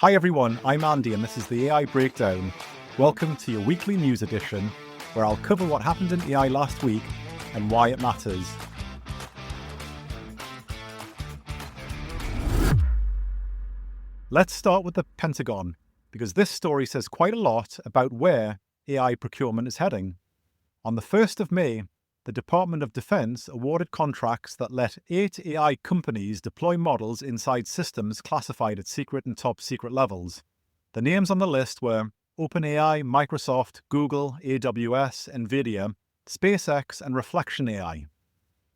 Hi everyone, I'm Andy and this is the AI Breakdown. Welcome to your weekly news edition, where I'll cover what happened in AI last week and why it matters. Let's start with the Pentagon, because this story says quite a lot about where AI procurement is heading. On the 1st of May, the Department of Defense awarded contracts that let 8 AI companies deploy models inside systems classified at secret and top secret levels. The names on the list were OpenAI, Microsoft, Google, AWS, NVIDIA, SpaceX, and Reflection AI.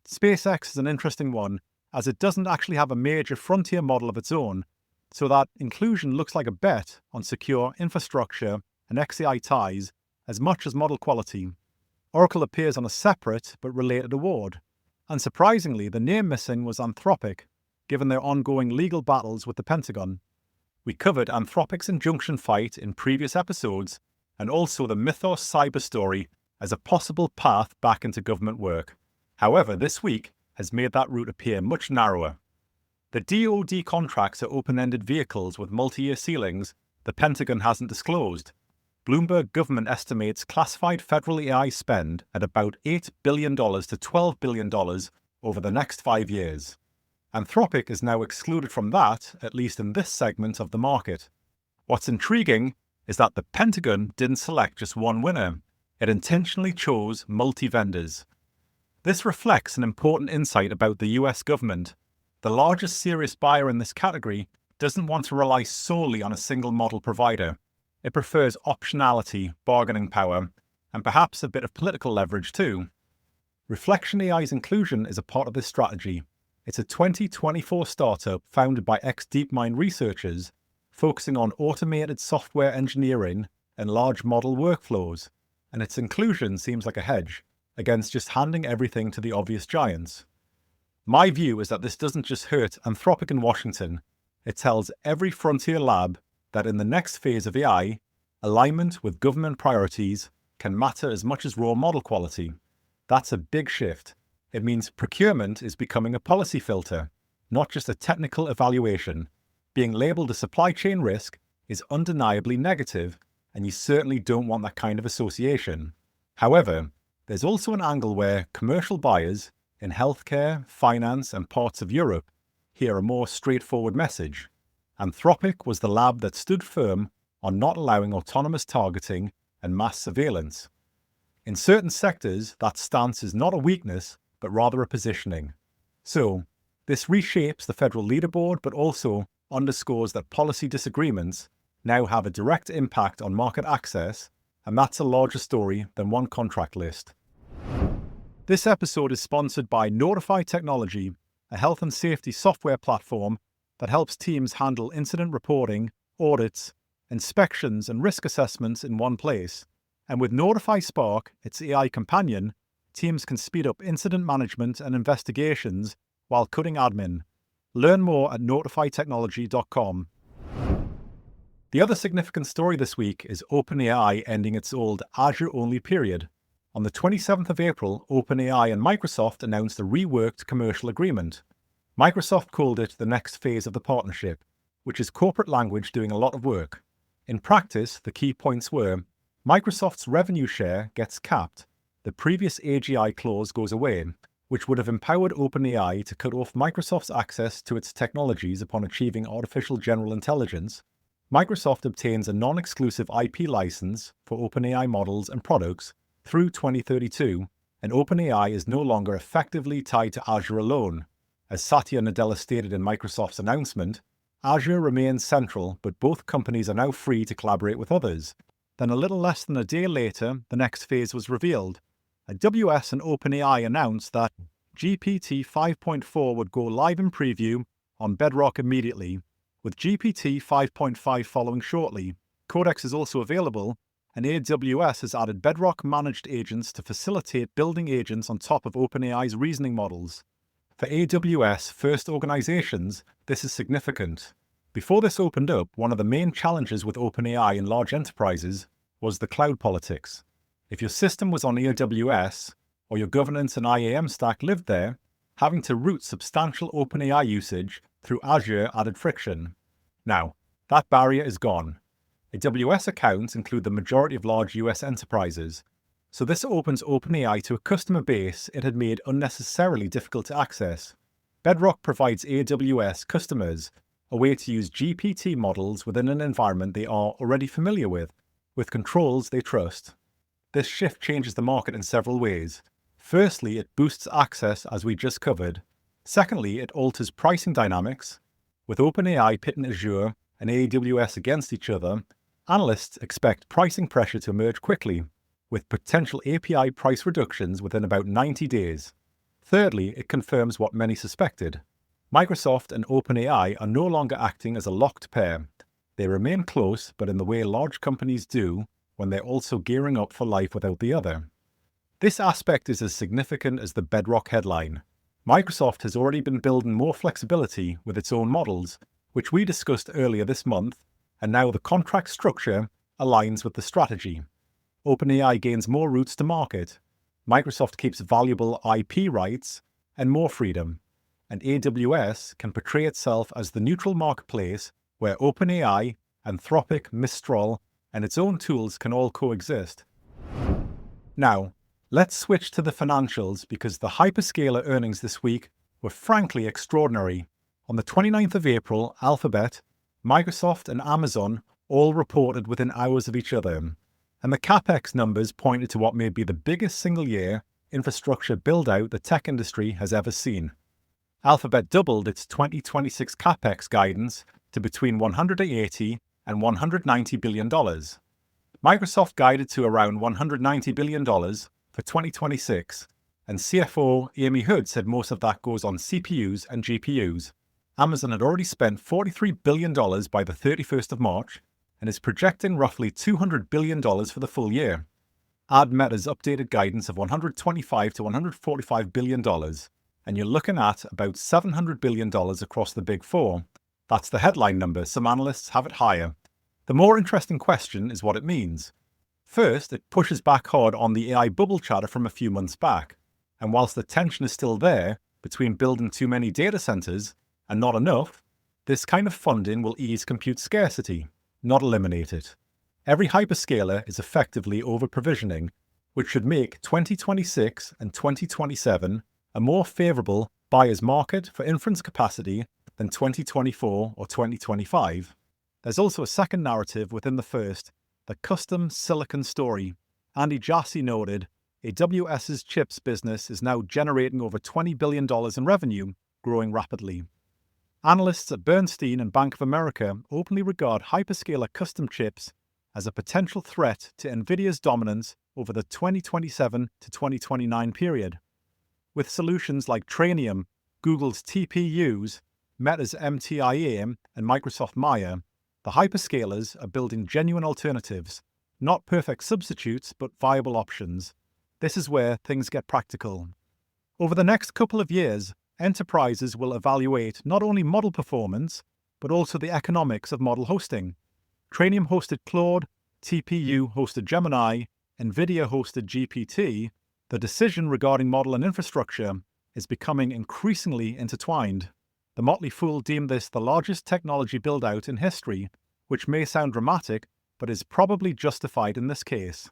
SpaceX is an interesting one, as it doesn't actually have a major frontier model of its own, so that inclusion looks like a bet on secure infrastructure and XAI ties as much as model quality. Oracle appears on a separate but related award. Unsurprisingly, the name missing was Anthropic, given their ongoing legal battles with the Pentagon. We covered Anthropic's injunction fight in previous episodes, and also the Mythos cyber story as a possible path back into government work. However, this week has made that route appear much narrower. The DoD contracts are open-ended vehicles with multi-year ceilings the Pentagon hasn't disclosed. Bloomberg government estimates classified federal AI spend at about $8 billion to $12 billion over the next 5 years. Anthropic is now excluded from that, at least in this segment of the market. What's intriguing is that the Pentagon didn't select just one winner. It intentionally chose multi-vendors. This reflects an important insight about the US government. The largest serious buyer in this category doesn't want to rely solely on a single model provider. It prefers optionality, bargaining power, and perhaps a bit of political leverage too. Reflection AI's inclusion is a part of this strategy. It's a 2024 startup founded by ex-DeepMind researchers, focusing on automated software engineering and large model workflows, and its inclusion seems like a hedge against just handing everything to the obvious giants. My view is that this doesn't just hurt Anthropic in Washington, it tells every frontier lab that in the next phase of AI, alignment with government priorities can matter as much as raw model quality. That's a big shift. It means procurement is becoming a policy filter, not just a technical evaluation. Being labeled a supply chain risk is undeniably negative, and you certainly don't want that kind of association. However, there's also an angle where commercial buyers in healthcare, finance, and parts of Europe hear a more straightforward message. Anthropic was the lab that stood firm on not allowing autonomous targeting and mass surveillance. In certain sectors, that stance is not a weakness, but rather a positioning. So, this reshapes the federal leaderboard, but also underscores that policy disagreements now have a direct impact on market access, and that's a larger story than one contract list. This episode is sponsored by Notify Technology, a health and safety software platform that helps teams handle incident reporting, audits, inspections, and risk assessments in one place. And with Notify Spark, its AI companion, teams can speed up incident management and investigations while cutting admin. Learn more at notifytechnology.com. The other significant story this week is OpenAI ending its old Azure-only period. On the 27th of April, OpenAI and Microsoft announced a reworked commercial agreement. Microsoft called it the next phase of the partnership, which is corporate language doing a lot of work. In practice, the key points were, Microsoft's revenue share gets capped. The previous AGI clause goes away, which would have empowered OpenAI to cut off Microsoft's access to its technologies upon achieving artificial general intelligence. Microsoft obtains a non-exclusive IP license for OpenAI models and products through 2032, and OpenAI is no longer effectively tied to Azure alone. As Satya Nadella stated in Microsoft's announcement, Azure remains central, but both companies are now free to collaborate with others. Then a little less than a day later, the next phase was revealed. AWS and OpenAI announced that GPT 5.4 would go live in preview on Bedrock immediately, with GPT 5.5 following shortly. Codex is also available, and AWS has added Bedrock managed agents to facilitate building agents on top of OpenAI's reasoning models. For AWS-first organizations, this is significant. Before this opened up, one of the main challenges with OpenAI in large enterprises was the cloud politics. If your system was on AWS, or your governance and IAM stack lived there, having to route substantial OpenAI usage through Azure added friction. Now, That barrier is gone. AWS accounts include the majority of large US enterprises, so this opens OpenAI to a customer base it had made unnecessarily difficult to access. Bedrock provides AWS customers a way to use GPT models within an environment they are already familiar with controls they trust. This shift changes the market in several ways. Firstly, it boosts access, as we just covered. Secondly, it alters pricing dynamics. With OpenAI pitting Azure and AWS against each other, analysts expect pricing pressure to emerge quickly, with potential API price reductions within about 90 days. Thirdly, it confirms what many suspected. Microsoft and OpenAI are no longer acting as a locked pair. They remain close, but in the way large companies do when they're also gearing up for life without the other. This aspect is as significant as the Bedrock headline. Microsoft has already been building more flexibility with its own models, which we discussed earlier this month, and now the contract structure aligns with the strategy. OpenAI gains more routes to market. Microsoft keeps valuable IP rights and more freedom, and AWS can portray itself as the neutral marketplace where OpenAI, Anthropic, Mistral, and its own tools can all coexist. Now, let's switch to the financials because the hyperscaler earnings this week were frankly extraordinary. On the 29th of April, Alphabet, Microsoft, and Amazon all reported within hours of each other, and the CapEx numbers pointed to what may be the biggest single-year infrastructure build-out the tech industry has ever seen. Alphabet doubled its 2026 CapEx guidance to between $180 and $190 billion. Microsoft guided to around $190 billion for 2026, and CFO Amy Hood said most of that goes on CPUs and GPUs. Amazon had already spent $43 billion by the 31st of March and is projecting roughly $200 billion for the full year. Add Meta's updated guidance of $125 to $145 billion, and you're looking at about $700 billion across the big four. That's the headline number. Some analysts have it higher. The more interesting question is what it means. First, it pushes back hard on the AI bubble chatter from a few months back. And whilst the tension is still there between building too many data centers and not enough, this kind of funding will ease compute scarcity, not eliminate it. Every hyperscaler is effectively over-provisioning, which should make 2026 and 2027 a more favorable buyer's market for inference capacity than 2024 or 2025. There's also a second narrative within the first, the custom silicon story. Andy Jassy noted, AWS's chips business is now generating over $20 billion in revenue, growing rapidly. Analysts at Bernstein and Bank of America openly regard hyperscaler custom chips as a potential threat to NVIDIA's dominance over the 2027 to 2029 period. With solutions like Trainium, Google's TPUs, Meta's MTIA, and Microsoft Maya, the hyperscalers are building genuine alternatives, not perfect substitutes, but viable options. This is where things get practical. Over the next couple of years, enterprises will evaluate not only model performance, but also the economics of model hosting. Trainium hosted Claude, TPU hosted Gemini, NVIDIA hosted GPT. The decision regarding model and infrastructure is becoming increasingly intertwined. The Motley Fool deemed this the largest technology build-out in history, which may sound dramatic, but is probably justified in this case.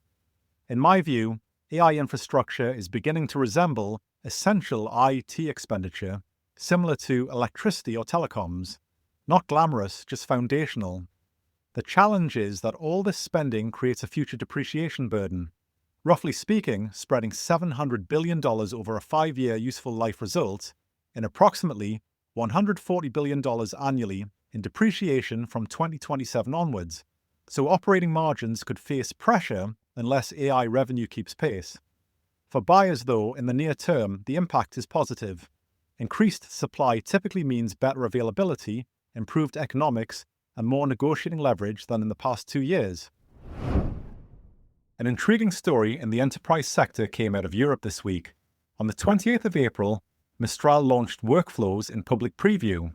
In my view, AI infrastructure is beginning to resemble essential IT expenditure, similar to electricity or telecoms. Not glamorous, just foundational. The challenge is that all this spending creates a future depreciation burden. Roughly speaking, spreading $700 billion over a 5-year useful life results in approximately $140 billion annually in depreciation from 2027 onwards. So operating margins could face pressure unless AI revenue keeps pace. For buyers, though, in the near term, the impact is positive. Increased supply typically means better availability, improved economics, and more negotiating leverage than in the past 2 years. An intriguing story in the enterprise sector came out of Europe this week. On the 28th of April, Mistral launched Workflows in public preview.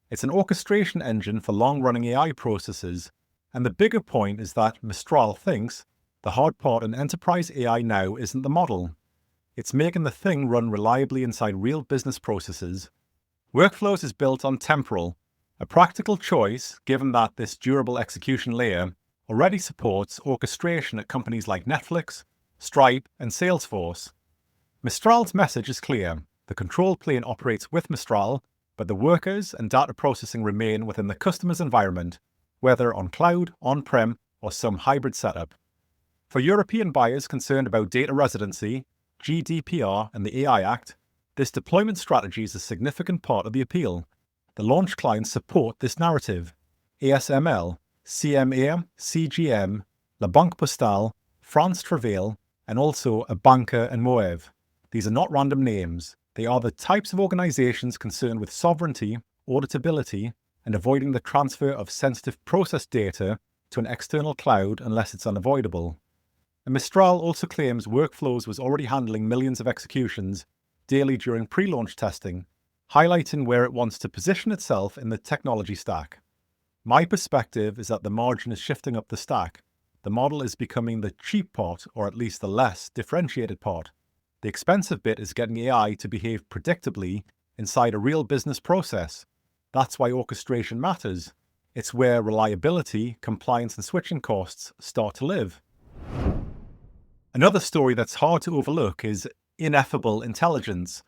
It's an orchestration engine for long-running AI processes, and the bigger point is that Mistral thinks the hard part in enterprise AI now isn't the model. It's making the thing run reliably inside real business processes. Workflows is built on Temporal, A practical choice, given that this durable execution layer already supports orchestration at companies like Netflix, Stripe, and Salesforce. Mistral's message is clear. The control plane operates with Mistral, but the workers and data processing remain within the customer's environment, whether on cloud, on-prem, or some hybrid setup. For European buyers concerned about data residency, GDPR, and the AI Act, this deployment strategy is a significant part of the appeal. The launch clients support this narrative. ASML, CMA, CGM, La Banque Postale, France Travail, and also a Banca and Moev. These are not random names. They are the types of organizations concerned with sovereignty, auditability, and avoiding the transfer of sensitive process data to an external cloud unless it's unavoidable. And Mistral also claims Workflows was already handling millions of executions daily during pre-launch testing, highlighting where it wants to position itself in the technology stack. My perspective is that the margin is shifting up the stack. The model is becoming the cheap part, or at least the less differentiated part. The expensive bit is getting AI to behave predictably inside a real business process. That's why orchestration matters. It's where reliability, compliance, and switching costs start to live. Another story that's hard to overlook is Ineffable Intelligence.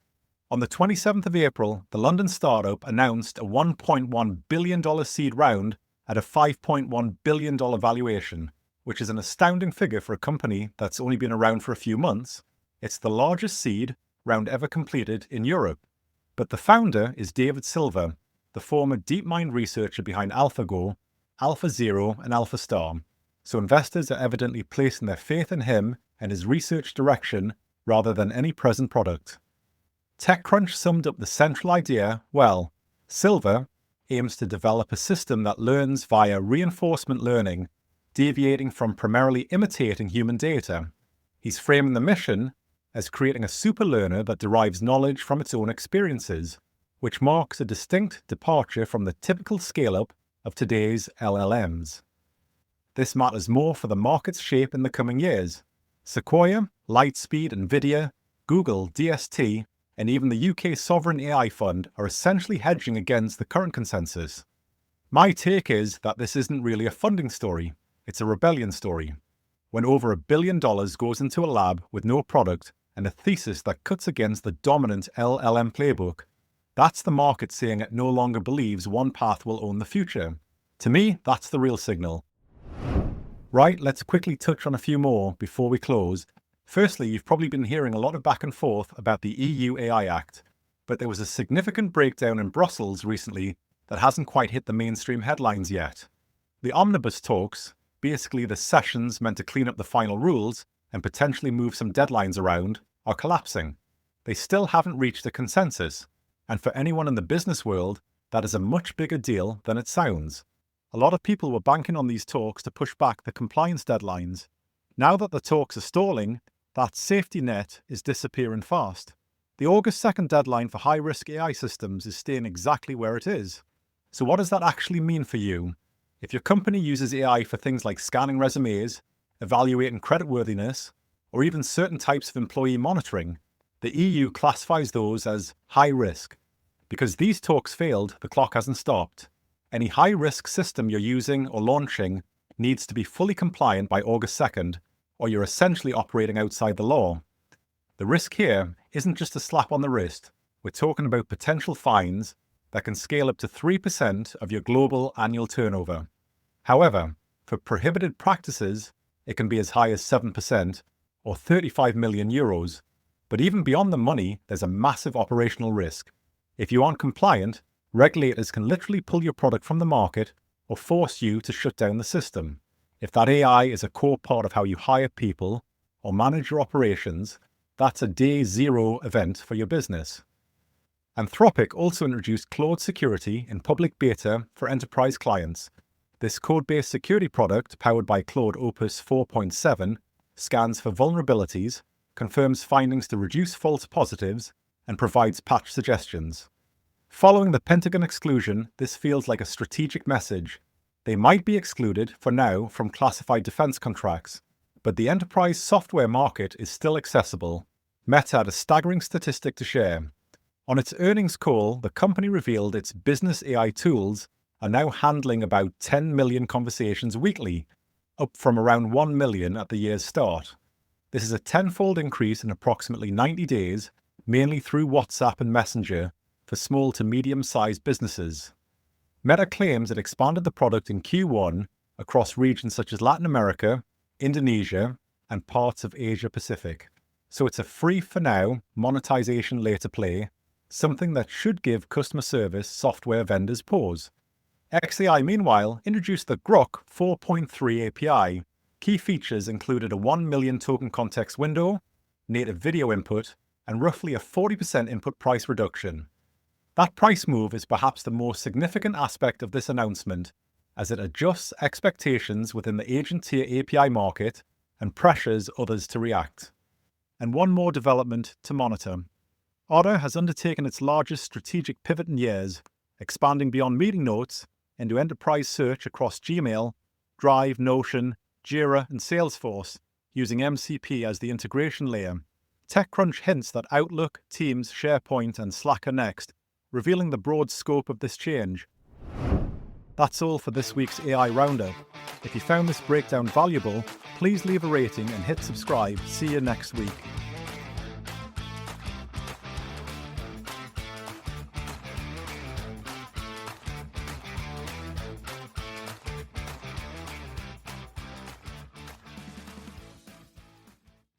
On the 27th of April, the London startup announced a $1.1 billion seed round at a $5.1 billion valuation, which is an astounding figure for a company that's only been around for a few months. It's the largest seed round ever completed in Europe. But the founder is David Silver, the former DeepMind researcher behind AlphaGo, AlphaZero, and AlphaStar. So investors are evidently placing their faith in him and his research direction rather than any present product. TechCrunch summed up the central idea well. Silver aims to develop a system that learns via reinforcement learning, deviating from primarily imitating human data. He's framing the mission as creating a super learner that derives knowledge from its own experiences, which marks a distinct departure from the typical scale-up of today's LLMs. This matters more for the market's shape in the coming years. Sequoia, Lightspeed, Nvidia, Google, DST, and even the UK Sovereign AI Fund are essentially hedging against the current consensus. My take is that this isn't really a funding story, it's a rebellion story. When over $1 billion goes into a lab with no product and a thesis that cuts against the dominant LLM playbook, that's the market saying it no longer believes one path will own the future. To me, that's the real signal. Right, let's quickly touch on a few more before we close. Firstly, you've probably been hearing a lot of back and forth about the EU AI Act, but there was a significant breakdown in Brussels recently that hasn't quite hit the mainstream headlines yet. The omnibus talks, basically the sessions meant to clean up the final rules and potentially move some deadlines around, are collapsing. They still haven't reached a consensus, and for anyone in the business world, that is a much bigger deal than it sounds. A lot of people were banking on these talks to push back the compliance deadlines. Now that the talks are stalling, that safety net is disappearing fast. The August 2nd deadline for high-risk AI systems is staying exactly where it is. So what does that actually mean for you? If your company uses AI for things like scanning resumes, evaluating creditworthiness, or even certain types of employee monitoring, the EU classifies those as high risk. Because these talks failed, the clock hasn't stopped. Any high-risk system you're using or launching needs to be fully compliant by August 2nd, or you're essentially operating outside the law. The risk here isn't just a slap on the wrist. We're talking about potential fines that can scale up to 3% of your global annual turnover. However, for prohibited practices, it can be as high as 7% or 35 million euros. But even beyond the money, there's a massive operational risk. If you aren't compliant, regulators can literally pull your product from the market or force you to shut down the system. If that AI is a core part of how you hire people or manage your operations, that's a day zero event for your business. Anthropic also introduced Claude Security in public beta for enterprise clients. This code-based security product, powered by Claude Opus 4.7, scans for vulnerabilities, confirms findings to reduce false positives, and provides patch suggestions. Following the Pentagon exclusion, this feels like a strategic message. They might be excluded, for now, from classified defense contracts, but the enterprise software market is still accessible. Meta had a staggering statistic to share. On its earnings call, the company revealed its business AI tools are now handling about 10 million conversations weekly, up from around 1 million at the year's start. This is a tenfold increase in approximately 90 days, mainly through WhatsApp and Messenger for small to medium-sized businesses. Meta claims it expanded the product in Q1 across regions such as Latin America, Indonesia, and parts of Asia Pacific. So it's a free for now, monetization later play, something that should give customer service software vendors pause. XAI, meanwhile, introduced the Grok 4.3 API. Key features included a 1 million token context window, native video input, and roughly a 40% input price reduction. That price move is perhaps the most significant aspect of this announcement, as it adjusts expectations within the agent tier API market and pressures others to react. And one more development to monitor. Otter has undertaken its largest strategic pivot in years, expanding beyond meeting notes into enterprise search across Gmail, Drive, Notion, Jira, and Salesforce, using MCP as the integration layer. TechCrunch hints that Outlook, Teams, SharePoint, and Slack are next, revealing the broad scope of this change. That's all for this week's AI Roundup. If you found this breakdown valuable, please leave a rating and hit subscribe. See you next week.